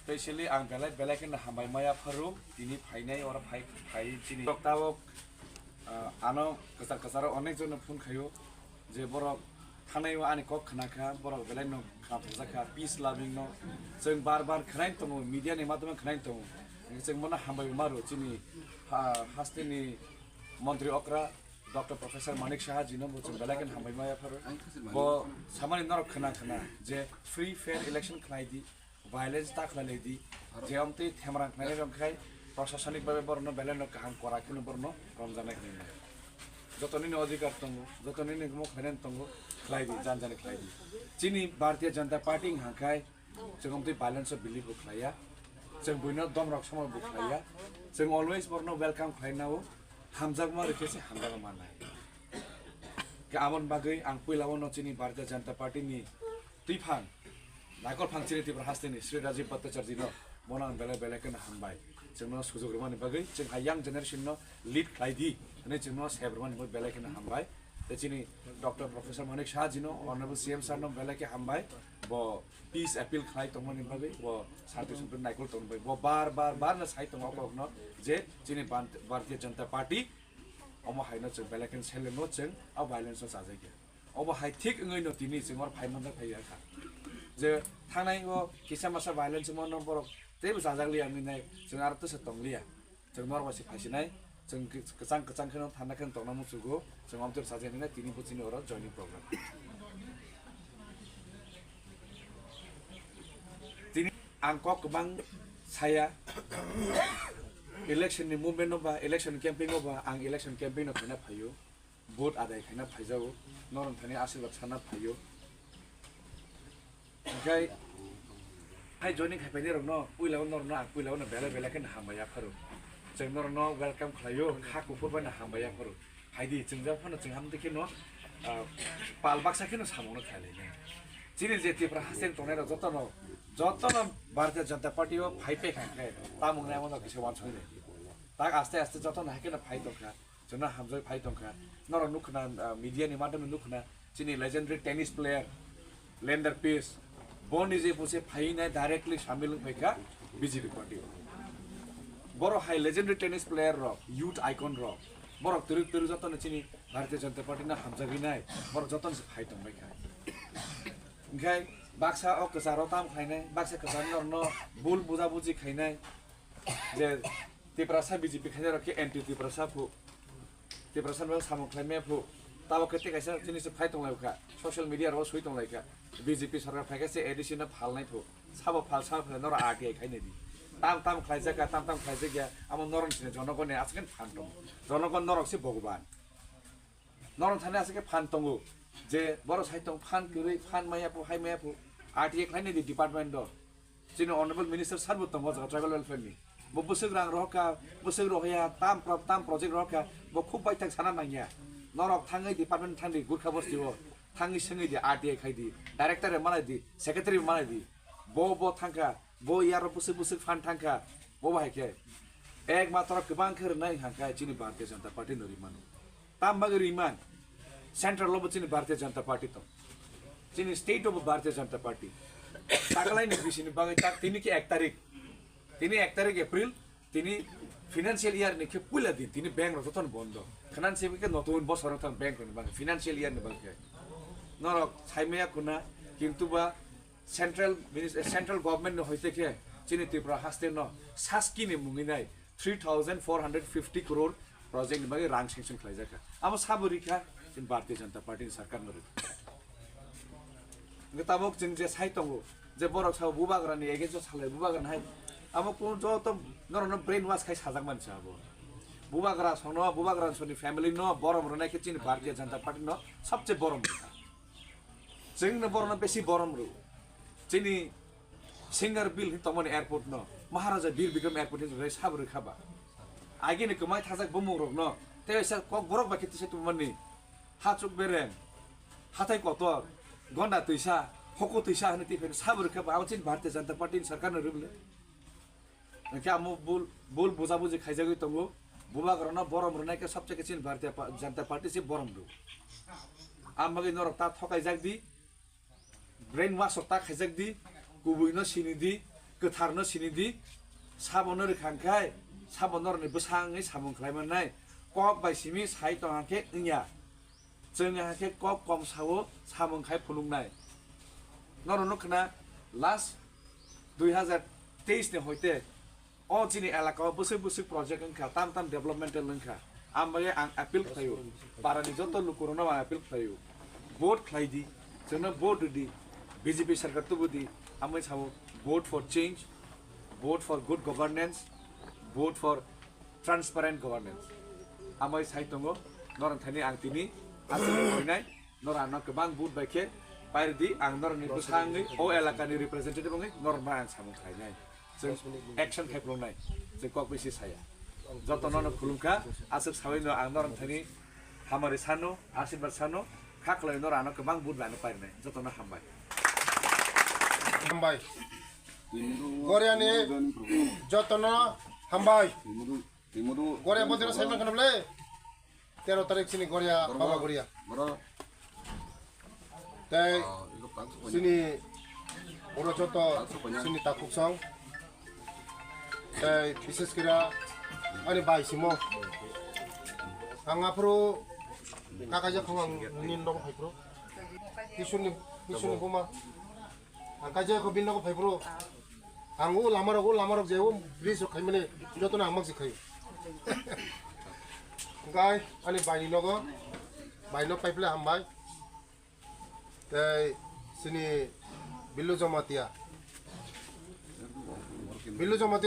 Especially ang belai kan hambai maya faru ini fainai ora fai chini tawo ano kasar onek jon phun khayo je borok thanai wa ani kok khana kha borok belai no kha phajaka peace loving no जों बार खनाइन तंगो media नि माध्यम खनाइन तंगो जों मना हामबाय मारो चिनि हास्तिनि मन्त्री अक्रा doctor professor Manik Saha ji no जों बेलाकेन हामबाय माया फर बो सामानि नरक खना जे फ्री फेयर इलेक्शन खनाइ दि वायलेंस ताखला लेदि जे हमते थेमरा खनाइ रंखाय प्रशासनिक भाबे बरनो बेलेनो काम कराखिनो बरनो रमजानाय खनाइ जतनि अधिकार तंगो जतनि मो खनाइन तंगो खलाइदि जानजाने खलाइदि चिनि भारतीय जनता पार्टी हाखाय जों हमते बैलेंस बिलिभ खलाया जों बयनो दम रक समाव बुखलाया जों अलवेज बरनो वेलकम खलाइनाव हामजागमा रखेसे हामजाग मानाय के आमन बागै आं पहिलाव नचिनि भारतीय जनता पार्टी नि तिफां नायकल फांचिनि तिब्र हास्तेनि श्री राजीव भट्टाचार्य नो मना बेलेकेन हामबाय जोंनो सुजुग्रमानि बागै जों यांग जेनेरेशन नो लीड खलाइदि ने जोंनो सेब्रमानि बेलेकेन हामबाय चिनी डॉक्टर प्रोफेसर मानिक शाह जी नो ऑनरेबल सीएम सर नो बेलेके हामबाय वो पीस अपील खलाइ तंगमनि बागै वो साथि सुनफोर नायकल तंबाय वो बार न साइ तंगो न जे चिनी भारतीय जनता पार्टी अमो हाइनो जों बेलेकेन सेलेनो जों आ वायलेंस जाजायगे अबो हाइ थिक ngै न तिनि जों और फाइमन फाइया खा जे थांनाय वो किसा मासा वायलेंस मन नम्बर तेबो जाजागलिया मिनाय जों आरो तसे तंलिया जों नरबासि फासिनाय जों कचां खनो थाना खन तंना मुसुगो जों आमतर साजेनिना तिनि बुचिनि अर जॉइनिंग प्रोग्राम तिनि आंको गोबां साया इलेक्शन नि मुभमेन्ट बा इलेक्शन कैंपेन बा आं इलेक्शन कैंपेन न खाना फायो भोट आदाय खाना फाइजाओ नरन थानि आशीर्वाद साना फायो ओमफ्राय हाय जॉइनिंग खाइफाइनि रन पुइलाव नरन आं पुइलाव न बेलेकेन हामाया फारो जों नरन वेलकम खलायो खाखु फरबायना हामाया फारो हाइदि जों जा फन जों हामदे के न पाल बाक्सा के न सामनो खाइले चिनि जेतिफ्रा हासेन तनाय जतन भारतीय जनता पार्टी हो फाइपे खाइ तामुंनाय मन किसे वान छैन ताक आस्ते आस्ते जतन हाकेन फाइ दंखा जोंना हामजय फाइ दंखा नर नुखना मीडिया नि माध्यम नुखना चिनि legendary tennis player Leander Paes बोन इजे पुसे फाइनाय डाइरेक्टली शामिल भइका बीजेपी पार्टी बरो हाई लेजेंडरी टेनिस प्लेयर रो यूथ आइकन रो बरो तुरु जतन चिनि भारतीय जनता पार्टी ना हामजागिनाय बरो जतन से फाइ दंबायखा ओंखाय बाक्सा कसारो ताम खाइनाय बाक्सा कसारो न बुल बुजा बुजी खाइनाय जे तिप्रासा बीजेपी खाइनाय रखे एंटी तिप्रासा फु तिप्रासा न सामो खाइमे फु ताव कते काइसा जिनिस फाइ दंलायखा सोशल मीडिया रो सुइ दंलायखा बीजेपी सरकार फाइकासे एडिशनल फालनाय फु साबो फाल नर आगे खाइने दि ताम खाइजाका ताम खाइजाया आम नरन सिने जनगणने आसकेन फानतंग जनगण नरकसे भगवान नरन थाने आसके फानतंगो जे बरो साइतंग फान गरै फान मायापु हाइ मायापु आरटीए खाइने दि डिपार्टमेंट दो जिनो ऑनरेबल मिनिस्टर सरबो तंगो ट्राइबल वेलफेयर नि बो बुसुग्रां रहका बुसुग्रो होया ताम प्रोजेक्ट रहका बो खूब बाइथां साना नाया नरक थाङै डिपार्टमेंट थांदि गुरखा बस्तिओ थाङै सङै दि आरटीए खाइदि डाइरेक्टर मालाय दि सेक्रेटारि मालाय दि बो थांका बो यार बुसु फान थांका बो बाइके एक मात्र गोबां खरनाय हांका चिनि भारतीय जनता पार्टी नरिमान ताम बागरि मान सेंट्रल लो चिनि भारतीय जनता पार्टी तो चिनि state of Bharatiya Janata party तागलाय नि बिसिनि बागै ता तिनि के 1 तारिख एप्रिल तिनि फाइनेंशियल ईयर नि के पुला दिन तिनि बैंक र जतन बन्द फाइनेंशियल के नतुन बसर थां बैंक नि बागै फाइनेंशियल ईयर नि बागै नरक साइमेया कुना किंतु बा सेंट्रल गवर्नमेंट न होइते के चिनि त्रिपुरा हास्ते न सास्की नि मुंगिनाय 3450 करोड़ प्रोजेक्ट बागै रां सेंक्शन खालायजाका आम साबरिखा जों भारतीय जनता पार्टी सरकार नरि गताबक जों जे साइतंगो जे बरक साव बुबाग्रानि एगेन्स्ट सालाय बुबाग्रान हाय आम कोन जो त नरन ब्रेन वाश खाइ साजाक मानसि आबो बुबाग्रान सनि फैमिली न बरम रनाय के चिनि भारतीय जनता पार्टी न सबसे बरम जोंनो बरन बेसी बरम रु चिनि सिंगर बिल तमन एयरपोर्ट न महाराजा वीर विक्रम एयरपोर्ट नि साबरु खाबा आगे नि कमाय थाजाक बमुरक न तेसा कक बरक बाके तिसे तुमनि हाचुक बेरेन हाथाय कतर गन्दा तैसा हको तैसा हने तिफेर साबरु खाबा आउ चिनि भारतीय जनता पार्टी सरकार न रुबले क्या मो बोल बुझा बुझी खाइजागै तंगो बुबा गरन बरम रनाय के सबसे के चिनि भारतीय जनता पार्टी से बरम रु आम बगे नरक ता थकाय जागदि ब्रेन वाश ता खाइजागदि गुबुइनो सिनि दि gotarno sinidi sabono rikangkai sabono ni besangai samung khlaimanai kok bai simi sai tong hangke nya जों हाके कप कम सावो सामंखाय फुलुंनाय नरनो खना लास्ट 2023 ने होइते अ जिनि एलाका बोसोर बोसोर प्रोजेक्ट अंखा ताम ताम डेभलपमेन्टल अंखा आमबाय आं अपील खायो बारानि जतो लुकुरनो आं अपील खायो वोट खाइदि जोंनो वोट दि बीजेपी सरकार तो बुदि आमै सावो vote for change vote for good governance vote for transparent governance आमै साइतंगो नरन थानि आं तिनि आसनि होइनाय नरानो गोबां बुट बायखे पायरदि आं नरनि बसाङै ओ एलाकानि रिप्रेजेन्टेटिभ ngै नरमा आं सामु खायनाय जों एक्शन खायफ्लंनाय जे कक बेसि साया जतननो खुलुमखा आसक सावैनो आं नरन थानि हामारि सानो आशीर्वाद सानो खाखलै नरानो गोबां बुट लानो पायनाय जतन हामबाय हामबाय गरियानि जतन हामबाय गरिया बदिर साइमन खनबले 13 तारिख sini Korea Baba Korea. Tei sini oro joto sini takhuk song. Tei bises kira ani bai simo. Ang apro kakaja khong nin no phai pro. Kisuni buma. Ang kaja ko bin no phai pro. Angu lamarok jeu bridge khaimane joto na amak sikhai. Guy, ani bayi logo, bayi lo pipe le hambai. Tei sini bilu jomatia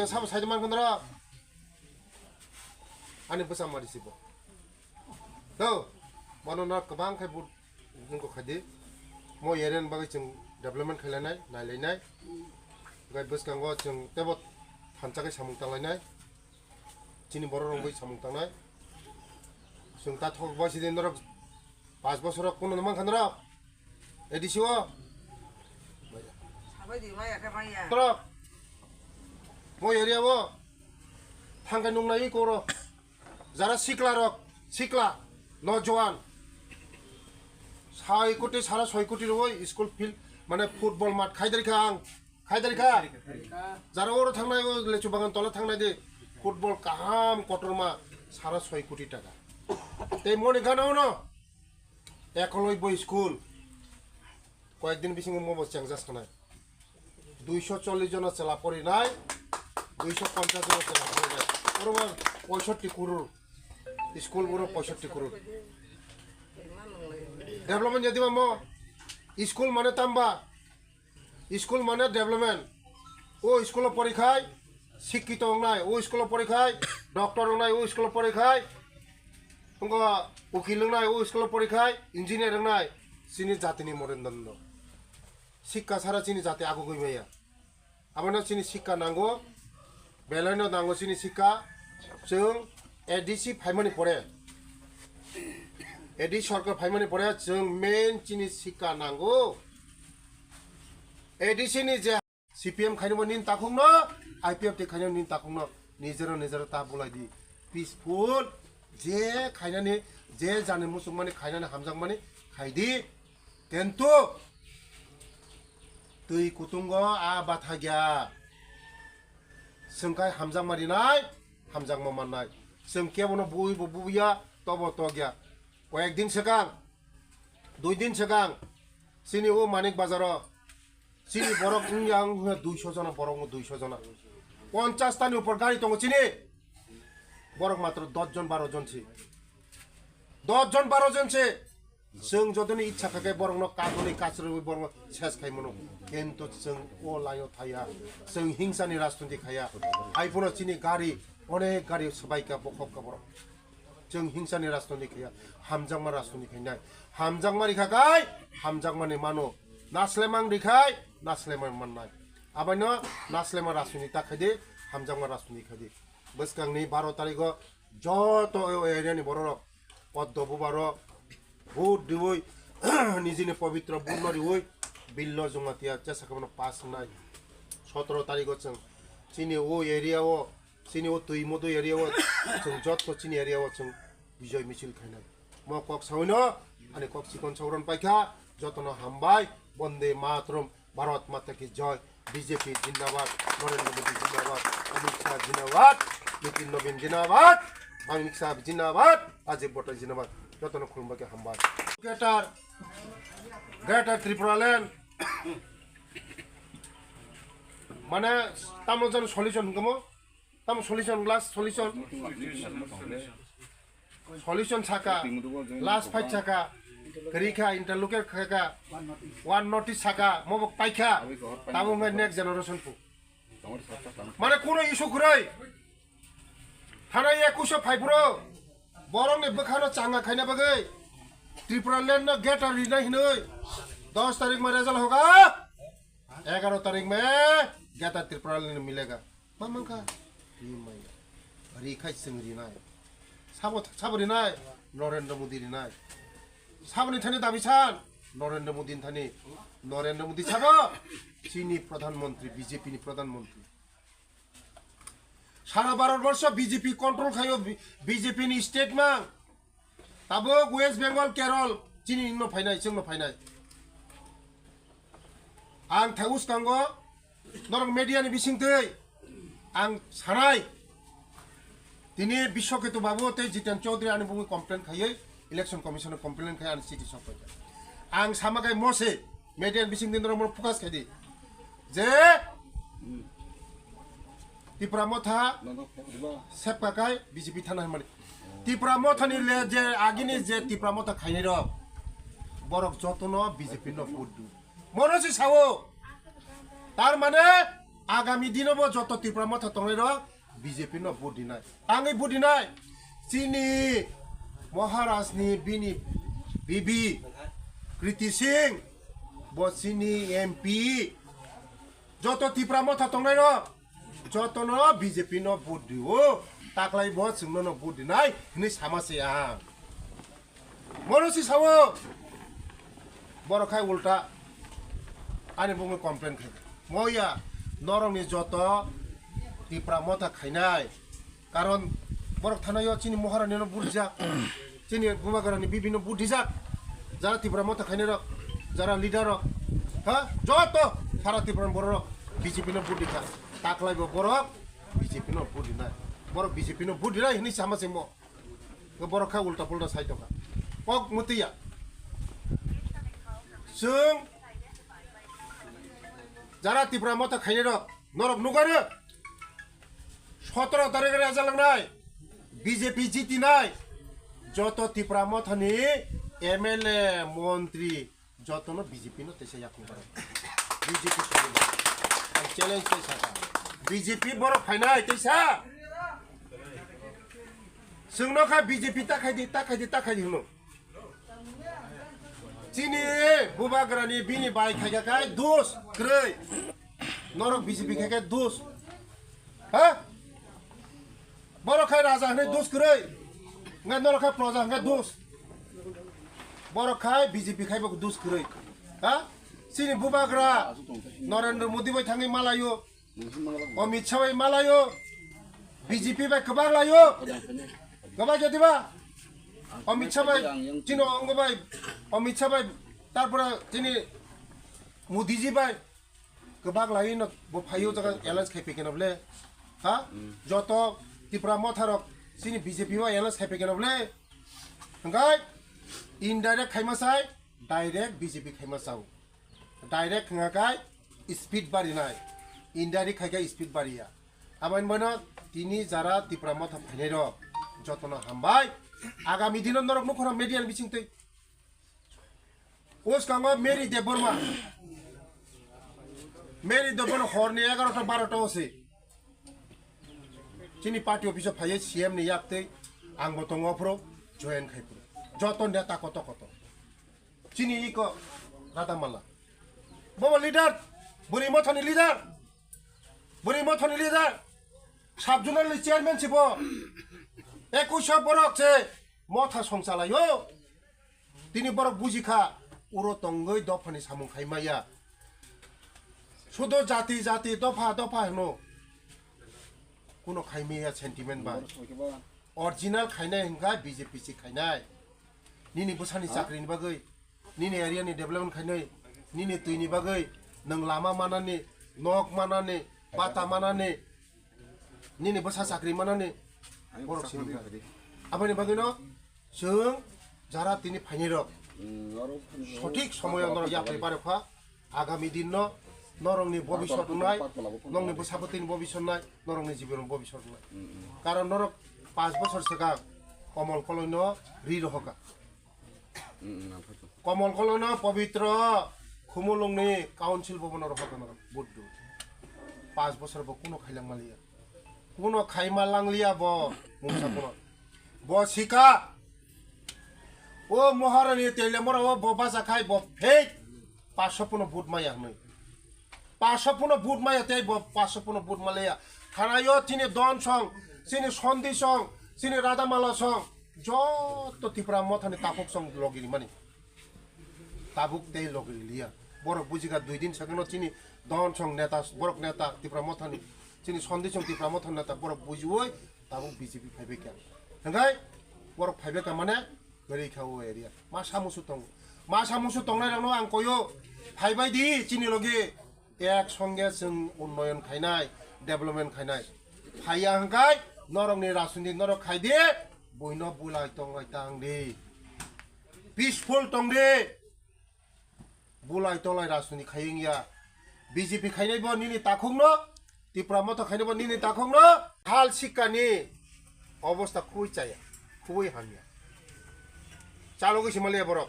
sab sajaman kondra. Ani besar mari sibo. Tahu, mana nak kebang kai bud jengko khadi. Mau yeren bagai jeng development khalanai, nai. Guy bus kanggo jeng tebot hancakai samung tanglai. Cini borong bai samung tanglai. जों ता थक बसि दिन र 5 বছর কোন নমান খানরা এডিসিও সাবাই দি মায়া কা মায়া তর মো এরিয়াবো থাঙ্গাই নুংনাই কোरो যারা সিকলা নজওয়ান 6 কোটি সারা 6 কোটি রই স্কুল ফিল্ড মানে ফুটবল মাঠ খাইদারিখা যারা ওর থাংনাই লেচু বাগান তলা থাংনাই দে ফুটবল কাহাম কটরমা সারা 6 কোটি টাকা Tei moni ganau no, ekoloi boy school. কয়েকদিন বেশি মোমো চেঞ্জাস খানায় 240 জন চেলা পড়ি নাই 250 জন চেলা পড়ি নাই ওরবার 65 করোড় স্কুল বড় 65 করোড় ডেভেলপমেন্ট যদি মো স্কুল মানে তাম্বা স্কুল মানে ডেভেলপমেন্ট ও স্কুল পরীক্ষায় শিক্ষিত নাই ও স্কুল পরীক্ষায় ডক্টর নাই ও স্কুল পরীক্ষায় উকিল নাই ও স্কুল পরীক্ষায় ইঞ্জিনিয়ার নাই চিনি জাতিনি মরেন্দন্দ শিক্ষা ছাড়া চিনি জাতি আগু গইমাইয়া আমাদের চিনি শিক্ষা নাঙ্গো বেলাইনো নাঙ্গো চিনি শিক্ষা जों एडिसि फाइमानि पड़े एडि सरकार फाइमानि पड़े जों मेन चिनि शिक्षा नांगौ एडिसिनि जे सीपीएम खाइनो निन ताखुंनो आईपीएफ ते खाइनो निन ताखुंनो निजेरो ता बुलाइदि पीसफुल जे खाइनानि जे जाने मुसुमानि खाइनानि हामजांमानि खाइदि किन्तु दै कुतुंग आ बाथाग्या जोंखाय हामजांमारिनाय हामजांमा माननाय जों केबनो बुया तबो तग्या कয়েকদিন सिगां 2 दिन सिगां सिनि ओ मानिक बाजाराव सिनि बरक उयां 200 जना बरक 200 जना 50 तानि ऊपर गाड़ी दङ सिनि बरक मात्र 10 जन 12 जन छि 10 जन 12 जन छि जों जदनि इच्छा खाके बरकनो कागनि काचरो बरक सेस खाइमनो किन्तु जों ओ लायो थाया जों हिंसानि राजनीति खाया आइफोनो सिनि गाड़ी अनेक गाड़ी सबाइका बखबका बरक जों हिंसानि राजनीति खाया हामजांमा राजनीति खायनाय हामजांमा रिखाखाय हामजांमानि मानो नास्लेमां रिखाय नास्लेमां माननाय आबायनो नास्लेमा राजनीति ताखायदि हामजांमा राजनीति खायदि बसकांनि 12 तारिखो जत एरियानि बरक पद्मबु बारो भोट दिवै निजिनि पवित्र बुनरि होय बिल्लो जमातिया चेसाखमनो पास नाय 17 तारिखो जों चिनि ओ एरियाव चिनि ओ तुइमोदो एरियाव जों जत चिनि एरियाव जों विजय मिছিল खायनाय म कक सावनो आनि कक सिकन सावरन पाइखा जतन हामबाय बन्दे मातरम भारत माता की जय BJP जिंदाबाद नरेंद्र मोदी जिंदाबाद अमित शाह जिंदाबाद नितिन नवीन जिंदाबाद अमित शाह जिंदाबाद अजय बट्टा जिंदाबाद जतन खुलुमबाय हामबाय ग्रेटर त्रिपुरालैंड माने तामो जन solution गमो तामो solution last solution Saka last fight Saka Kerika interlocutor kaka one notice saka mobok paika tamu ngai next generation pu mane kono issue kurai thana ya kuso phaibro borong ne bekhano changa khaina bagai Tripura land na get a rina hinoi 10 तारीख में result होगा 11 तारीख में get a Tripura land मिलेगा मामा का ये माया रिखा सिंगरी ना साबो ना नरेंद्र मोदी ना साबनी थाने दाबिसान नरेंद्र मोदी थाने नरेंद्र मोदी साबो चीनी प्रधानमंत्री बीजेपी नि प्रधानमंत्री सारा भारतवर्ष बीजेपी कंट्रोल खायो बीजेपी नि स्टेट में तब वेस्ट बेंगल केरल चीनी न फाइनाय जों न फाइनाय आं थाउस कांगो नरक मीडिया नि बिसिंथै आं सानाय दिनै बिश्वकेतु बाबु ते जितेन चौधरी आनि बुङै कमप्लेन खायै इलेक्शन कमिशन कमप्लेन खाय आनि सिटी सफाय आं सामागाय मसे मीडिया बिसिं दिन नरक फोकास खायदि जे त्रिपुरा मथा सेपकाय बीजेपी थाना माने त्रिपुरा मथानि ले जे आगिनि जे त्रिपुरा मथा खायनै र बरक जतन बीजेपी न भोट मनोसि सावो तार माने आगामी दिनबो जत त्रिपुरा मथा तंगै र बीजेपी न भोट दिनाय आंगै भोट दिनाय चीनी महाराष्ट्रनि बिनि बीबी कृति सिंह बसिनी एमपी जत त्रिपुरा मथा तंगै र जतन बीजेपी न भोट दियो ताकलाई बहुत सिंह न भोट दिनाय नि सामासे आं मनोसि सावो बरखाय उल्टा आनि बुङै कमप्लेन खाय मया नरंनि जत त्रिपुरा मथा खायनाय कारण बरक थानाय चीनी महारानी न बुरजा चीनी गुमागरानि बिबिनो बुद्धिजा जारा त्रिपुरा मथा खायनाय र जारा लिडार हा जत सारा त्रिपुरा बर बीजेपी न बुद्धिखा ताकलाई बरक बीजेपी न बुद्धिनाय बरक बीजेपी न बुद्धिनाय हिनि सामासे म बरखाय उल्टा पुल्टा साइदका पक मुतिया जों जारा त्रिपुरा मथा खायनाय र नरक नुगारो 17 तारिख राजा लांनाय बीजेपी जितिनाय जत त्रिपुरा मथानि एमएलए मंत्री जतन बीजेपी न तेसे याखु बीजेपी चैलेंज तेसा बीजेपी बर फाइनाय तेसा जोंनखा बीजेपी ताखायदि होनो चीनी बुबाग्रानि बिनि बाय खायगाखाय दोस ग्रै नरक बीजेपी खायगाय दोस हा बरखाय राजा हनै दोस ग्रै ngai नरखाय प्रजा हनै दोस बरखाय बीजेपी खायबो दोस ग्रै हा चीनी बुबाग्रा नरेंद्र मोदी बाय थाङै मालायो अमित शाह बाय मालायो बीजेपी बाय गोबां लायो गोबां जदिबा अमित शाह बाय चीन अंग बाय अमित शाह बाय तारपरा चीनी मोदी जी बाय गोबां लायो न बो फायो जगा एलायंस खायफेकेनबले हा जत त्रिपुरा मथारक चीनी बीजेपी बाय एलायंस खायफेकेनबले हंगाय इनडाइरेक्ट खायमासाय डाइरेक्ट बीजेपी खायमासाव डाइरेक्ट हंगाकाय स्पीड बारिनाय इनडाइरेक्ट खायगा स्पीड बारिया आबाइन बना तिनी जारा त्रिपुरा मथा फायनाय र जतन हामबाय आगामी दिन नरक नखरा मीडिया बिसिंथै ओस कांगा मेरी देबरमा हरनि 11टा 12टा होसे चीनी पार्टी अफिस फायै सीएम नि याक्तै आंबो तंगफ्रो जयन खायफ्रो जतन नेता कत चीनी इको रादामाला बबा लिडार बुरि मथानि लिडार साब जुनारनि चेयरमैन सिबो 21 बरक से मथा संचालायो तिनी बरक बुजिखा उरो तंगै दफानि सामुं खायमाया सुदो जाति दफा हनो कुनो खायमाया सेंटिमेंट बा ओरिजिनल खायनाय हंगा बीजेपी सि खायनाय निनि बसानि चाकरिनि बागै निनि एरियानि डेभलपमेंट खायनाय निनि तुइनि बागै नों Lama मानानि nok manani bata manani nini basa sakri manani borok sini abani bagino जों যারা তিনি ফাইনিরক সঠিক সময় নর ইয়াপ্রে পারেখা আগামী দিন নরংনি ভবিষ্যৎ নাই নংনি বসাপতিনি ভবিষ্যৎ নাই নরংনি জীবন ভবিষ্যৎ নাই কারণ নরক 5 বছর সিগাং কমল কলন্য রি রহকা কমল কলন্য পবিত্র খুমুলংনি কাউন্সিল ভবন রহকা নরক বুদ্ধ 5 বছর ব কোনো খাইলাং মালিয়া কোনো খাইমালাংলিয়া ব মুসাপন ব শিকা ও মহারানী তেলে মরা ও ববা জাখাই ব ফেক 500 বুট মায়া নই 500 বুট মায়া তাই ব 500 বুট মালিয়া খানায়ো তিনি দন সং সিনি সন্ধি সং সিনি রাধামালা সং যত ত্রিপুরা মথানি তাখুক সং লগিরি মানে তাবুক তেই লগিরি লিয়া বড় বুঝিগা 2 দিন সাগনো চিনি দন সং নেতা বড়ক নেতা ত্রিপুরা মথানি চিনি সন্ধি সং ত্রিপুরা মথানি নেতা বড় বুঝিওই তাবুক বিজেপি ফাইবে কে হंगाय বড়ক ফাইবে কে মানে গরি খাও এরিয়া মা সামুসু তংনাই রানো আং কয়ো ফাইবাই দি চিনি লগে এক সঙ্গে जों উন্নয়ন খাইনাই ডেভেলপমেন্ট খাইনাই ফাইয়া হंगाय নরংনি রাজনীতি নরক খাইদে বইনো বুলাই তংলাই তাং দে পিসফুল তং দে বুলাই তংলাই রাজনীতি খাইঙ্গিয়া বিজেপি খাইনাই ব নিনি তাখুংনো ত্রিপুরা মত খাইনাই ব নিনি তাখুংনো হাল শিক্ষানি অবস্থা খুবই চাইয়া খুবই হানিয়া চালু গেছি মালিয়া বড়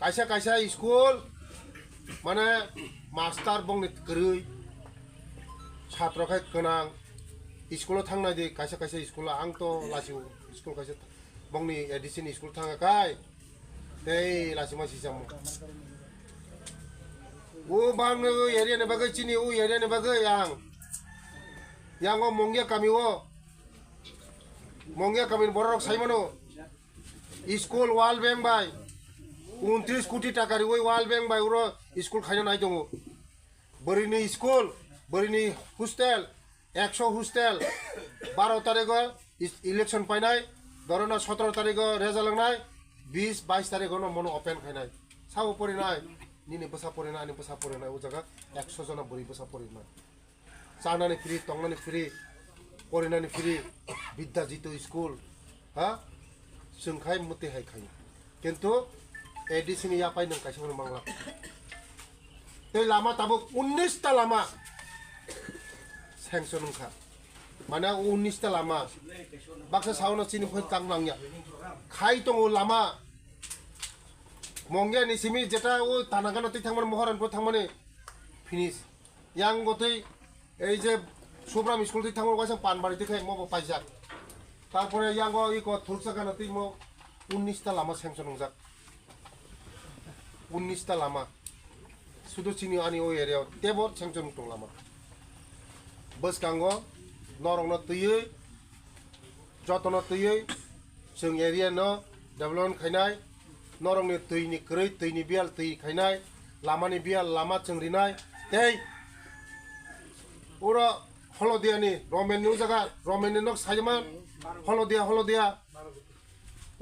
কাইসা কাইসা স্কুল মানে মাস্টার বংনি গরৈ ছাত্র খাই गोनां স্কুলে थांनाय दे कायसा कायसा स्कुल आं तो लासिउ स्कुल कायसा बंगनि एडिसन स्कुल थाङाखाय दै लासि मासि जाम ओ बांग एरिया ने बागै चिनि ओ एरिया ने बागै आं यांगो मंगिया कामी बरक साइमानो स्कुल वाल बेंक बाय 29 कोटी टाकारि ओइ वाल बेंक बाय उरो स्कुल खायनो नाय दङ बोरिनि स्कुल बोरिनि हस्टेल 100 हस्टेल 12 तारिख इलेक्शन पाइनाय दरना 17 तारिख रेजाल्ट लांनाय 20 22 तारिख न मनो ओपन खायनाय साव परिनाय निनि बसा परिनाय आनि बसा परिनाय ओ जगा 100 जना बोरि बसा परिनाय चानानि फ्री तंनानि फ्री परिनानि फ्री विद्या जितो स्कुल हा जोंखाय मते हाय खाय किन्तु एडिसन या पाइ नों कायसे मांगला ते लामा ताबो 19 ता लामा सेंसन खा माने 19 ता लामा बाक्सा सावना चिनि फै तांनांया खाय दङ लामा मंगिया निसिमि जेटा ओ तानागाना ति थांमान महरानबो थांमाने फिनिश यां गतै এই যে সুব্রাম স্কুল তি থাঙ্গো গাছে পানবাড়ি থেকে মব পাইজাক তারপরে ইয়াঙ্গো ইকো থুলসাগানা তি মো 19 টা লামা সেংশন হংজাক 19 টা লামা শুধু চিনি আনি ও এরিয়া তেবর সেংশন টং লামা বসকাঙ্গো নরংনা তুইयै যতনা তুইयै जों एरिया न डेभलपमेन्ट खायनाय नरंनि दैनि ग्रै दैनि बियाल दै खायनाय लामानि बियाल लामा चोंरिनाय दै ओरा हलदियानि रमेननि जागा रमेननि नक सायमान हलदिया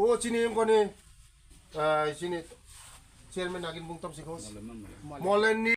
ओ चिनि एंगनि चिनि चेयरमेन नागिन बुंताम सिखौ मलेननि